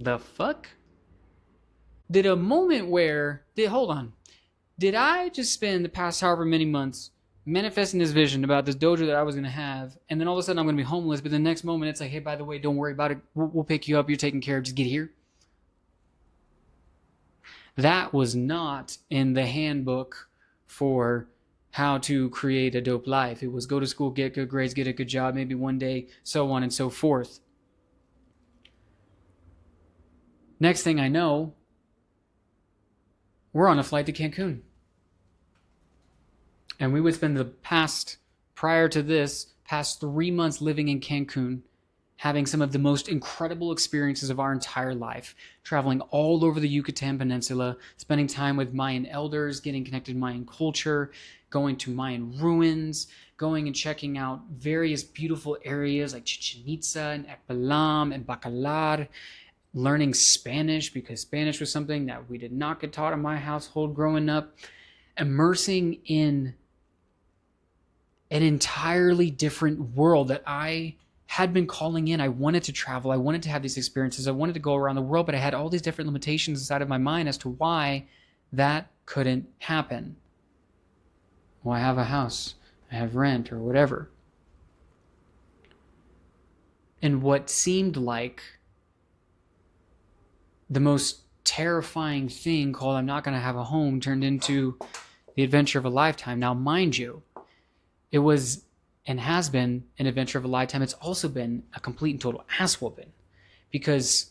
The fuck? Did a moment where, hold on, did I just spend the past however many months manifesting this vision about this dojo that I was going to have, and then all of a sudden I'm going to be homeless, but the next moment it's like, hey, by the way, don't worry about it. We'll pick you up. You're taken care of. Just get here. That was not in the handbook for how to create a dope life. It was go to school, get good grades, get a good job, maybe one day, so on and so forth. Next thing I know, we're on a flight to Cancun. And we would spend the prior to this, past 3 months living in Cancun, having some of the most incredible experiences of our entire life, traveling all over the Yucatan Peninsula, spending time with Mayan elders, getting connected to Mayan culture, going to Mayan ruins, going and checking out various beautiful areas like Chichen Itza and Ekbalam and Bacalar, learning Spanish because Spanish was something that we did not get taught in my household growing up, immersing in an entirely different world that I had been calling in. I wanted to travel. I wanted to have these experiences. I wanted to go around the world, but I had all these different limitations inside of my mind as to why that couldn't happen. Well, I have a house, I have rent or whatever. And what seemed like the most terrifying thing called I'm not going to have a home turned into the adventure of a lifetime. Now, mind you, it was and has been an adventure of a lifetime. It's also been a complete and total ass whooping, because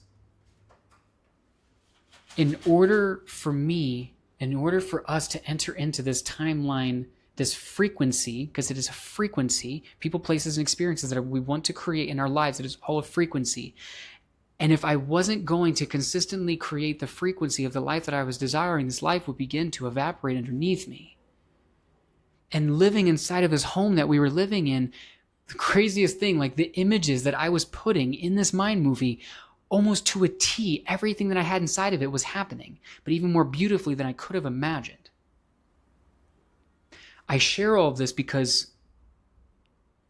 in order for us to enter into this timeline, this frequency, because it is a frequency, people, places, and experiences that we want to create in our lives, it is all a frequency. And if I wasn't going to consistently create the frequency of the life that I was desiring, this life would begin to evaporate underneath me. And living inside of this home that we were living in, the craziest thing, like the images that I was putting in this mind movie, almost to a T, everything that I had inside of it was happening, but even more beautifully than I could have imagined. I share all of this because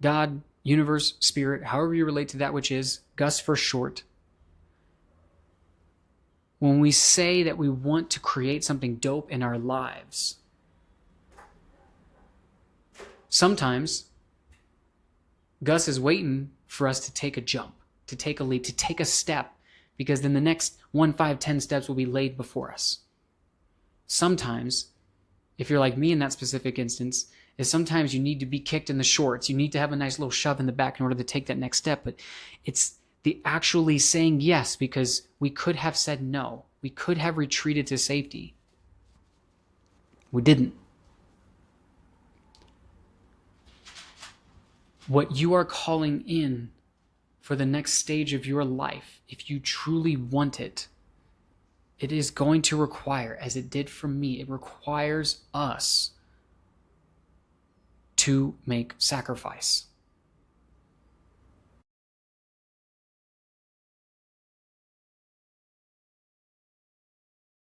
God, universe, spirit, however you relate to that which is, Gus for short, when we say that we want to create something dope in our lives, sometimes Gus is waiting for us to take a jump, to take a leap, to take a step, because then the next 1, 5, 10 steps will be laid before us. Sometimes, if you're like me in that specific instance, is sometimes you need to be kicked in the shorts. You need to have a nice little shove in the back in order to take that next step. But it's the actually saying yes, because we could have said no. We could have retreated to safety. We didn't. What you are calling in for the next stage of your life, if you truly want it, it is going to require, as it did for me, it requires us to make sacrifice.